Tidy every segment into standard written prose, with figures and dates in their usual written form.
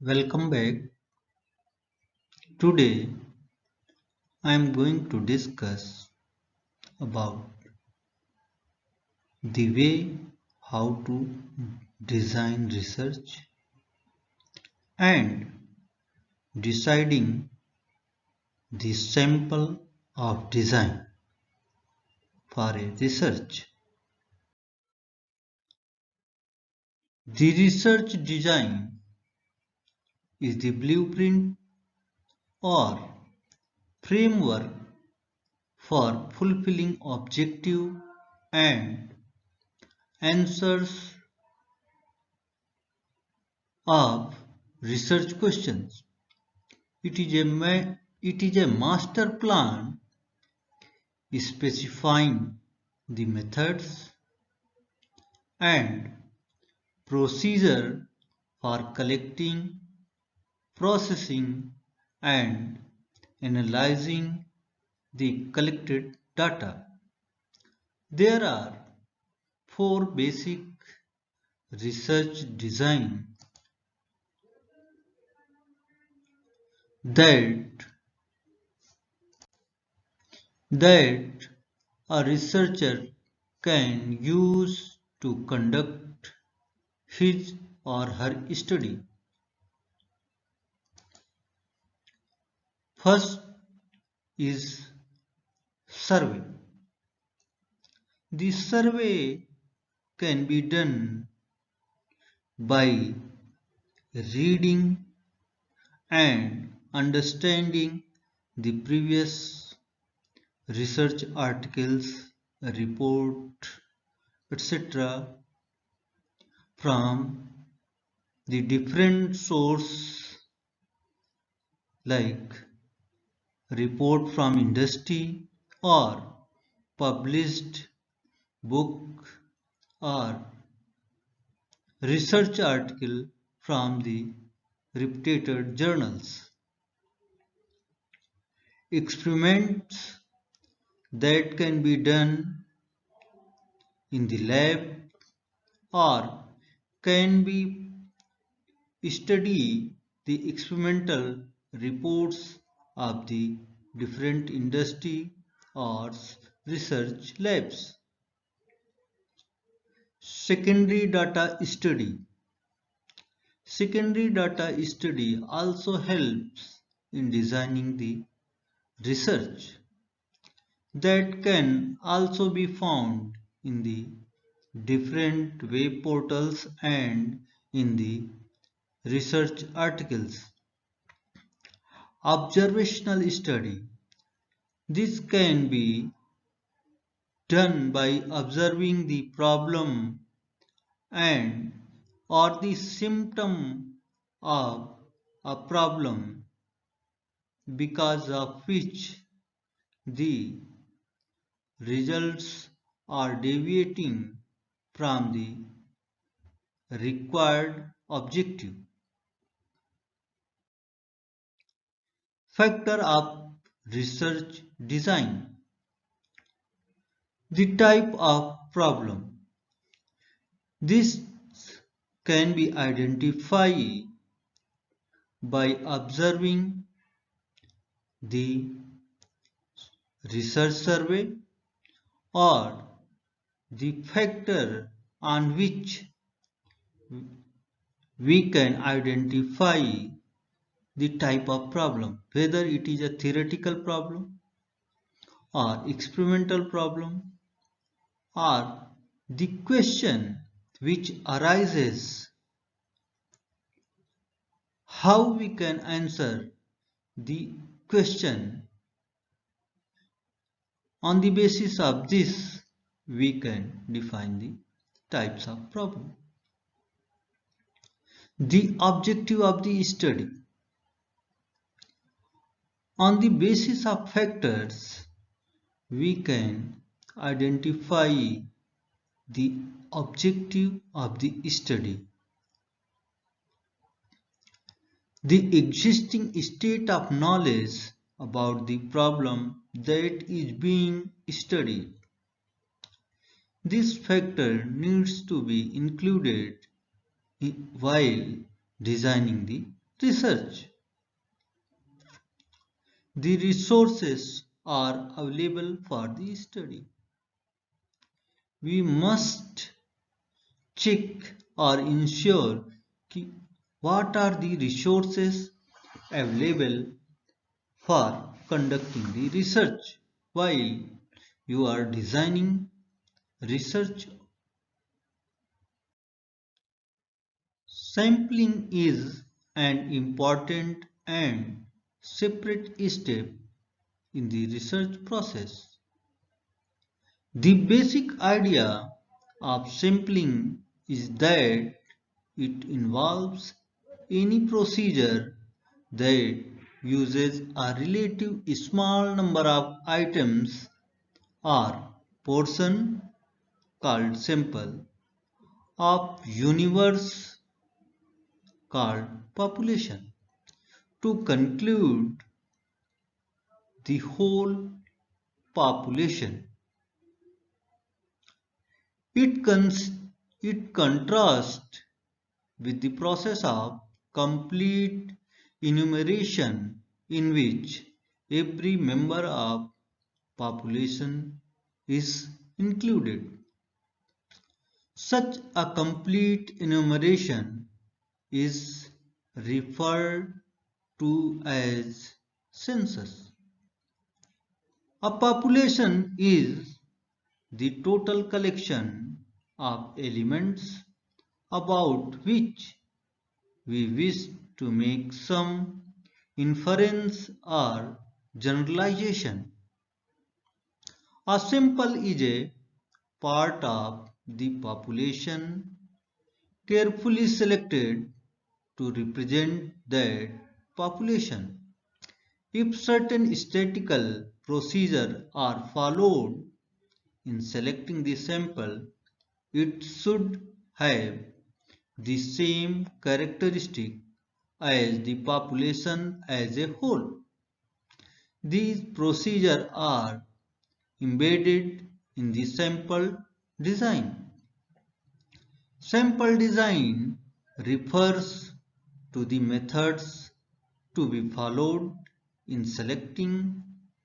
Welcome back. Today I am going to discuss about the way how to design research and deciding the sample of design for a research. The research design is the blueprint or framework for fulfilling objective and answers of research questions. It is a master plan specifying the methods and procedure for collecting, processing, and analyzing the collected data. There are four basic research design that that a researcher can use to conduct his or her study. First is survey. The survey can be done by reading and understanding the previous research articles, report, etc. from the different source like report from industry or published book or research article from the reputed journals. Experiments that can be done in the lab or can be study the experimental reports of the different industry or research labs. Secondary data study. Secondary data study also helps in designing the research that can also be found in the different web portals and in the research articles. Observational study. This can be done by observing the problem and or the symptom of a problem because of which the results are deviating from the required objective. Factor of research design. The type of problem. This can be identified by observing the research survey or the factor on which we can identify the type of problem, whether it is a theoretical problem or experimental problem or the question which arises, how we can answer the question. On the basis of this, we can define the types of problem. The objective of the study. On the basis of factors, we can identify the objective of the study. The existing state of knowledge about the problem that is being studied. This factor needs to be included while designing the Research. The resources are available for the study. We must check or ensure what are the resources available for conducting the research while you are designing research. Sampling is an important and separate step in the research process. The basic idea of sampling is that it involves any procedure that uses a relatively small number of items or portion called sample of universe called population to conclude the whole population. It, it contrasts with the process of complete enumeration in which every member of population is included. Such a complete enumeration is referred to as census. A population is the total collection of elements about which we wish to make some inference or generalization. A sample is a part of the population carefully selected to represent that population. If certain statistical procedures are followed in selecting the sample, it should have the same characteristic as the population as a whole. These procedures are embedded in the sample design. Sample design refers to the methods to be followed in selecting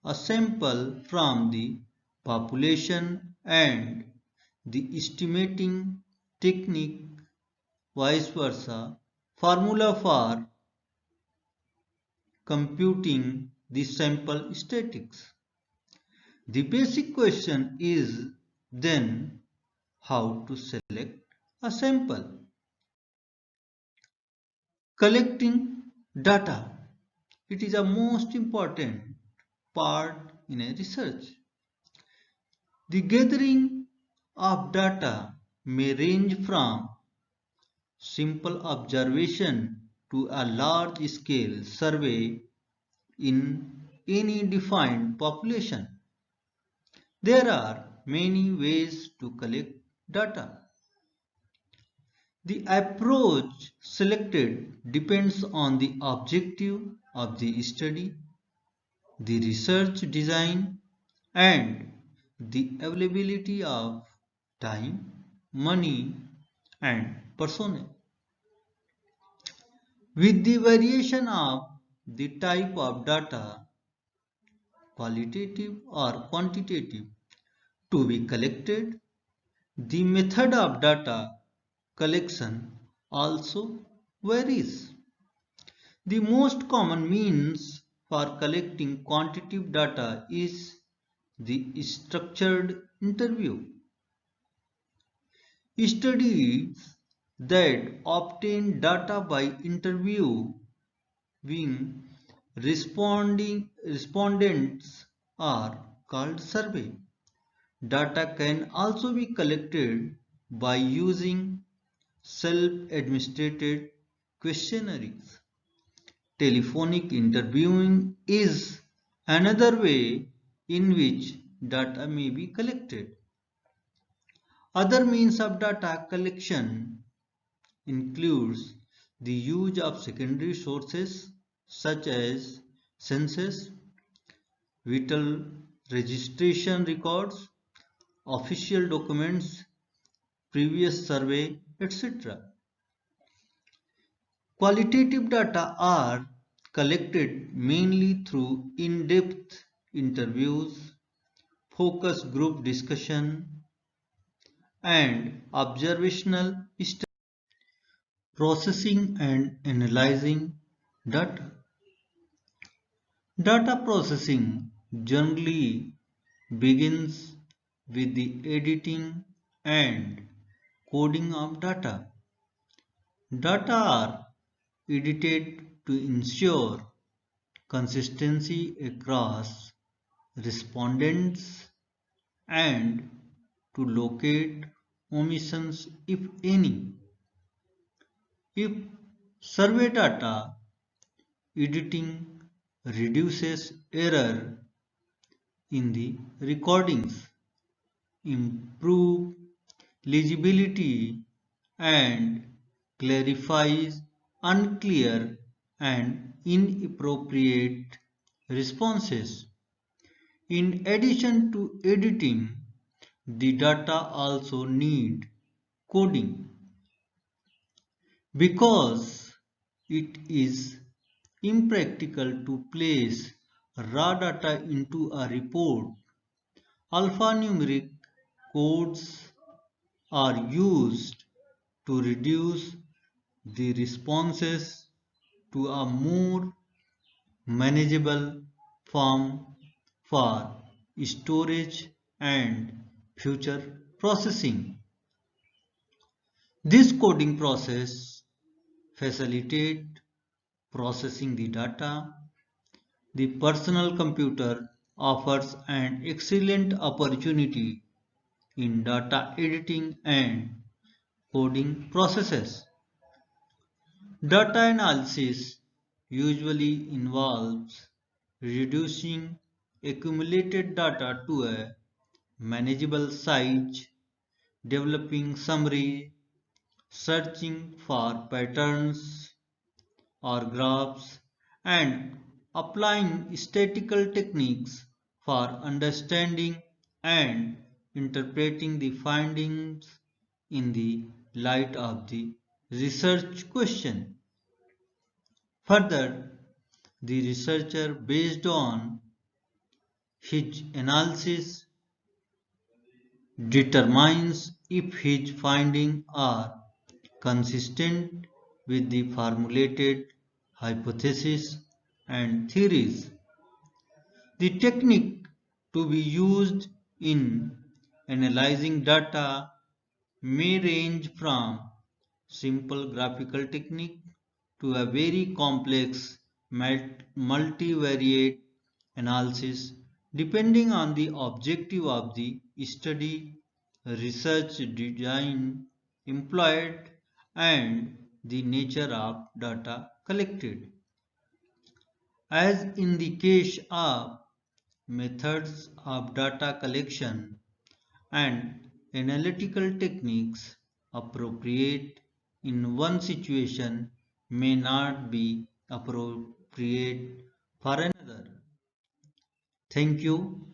a sample from the population and the estimating technique, vice versa, formula for computing the sample statistics. The basic question is then how to select a sample. Collecting data. It is a most important part in a research. The gathering of data may range from simple observation to a large scale survey in any defined population. There are many ways to collect data. The approach selected depends on the objective of the study, the research design, and the availability of time, money, and personnel. With the variation of the type of data, qualitative or quantitative, to be collected, the method of data collection also varies. The most common means for collecting quantitative data is the structured interview. Studies that obtain data by interviewing respondents are called survey. Data can also be collected by using self-administered questionnaires. Telephonic interviewing is another way in which data may be collected. Other means of data collection includes the use of secondary sources such as census, vital registration records, official documents, previous survey, etc. Qualitative data are collected mainly through in-depth interviews, focus group discussion, and observational study. Processing and analyzing data. Data processing generally begins with the editing and coding of data. Data are edited to ensure consistency across respondents and to locate omissions if any. If survey data editing reduces error in the recordings, improve legibility and clarifies unclear and inappropriate responses. In addition to editing, the data also need coding because it is impractical to place raw data into a report. Alphanumeric codes are used to reduce the responses to a more manageable form for storage and future processing. This coding process facilitates processing the data. The personal computer offers an excellent opportunity in data editing and coding processes. Data analysis usually involves reducing accumulated data to a manageable size, developing summary, searching for patterns or graphs, and applying statistical techniques for understanding and interpreting the findings in the light of the research question. Further, the researcher, based on his analysis, determines if his findings are consistent with the formulated hypotheses and theories. The technique to be used in analyzing data may range from simple graphical technique to a very complex multivariate analysis depending on the objective of the study, research design employed, and the nature of data collected. As in the case of methods of data collection and analytical techniques, appropriate in one situation may not be appropriate for another. Thank you.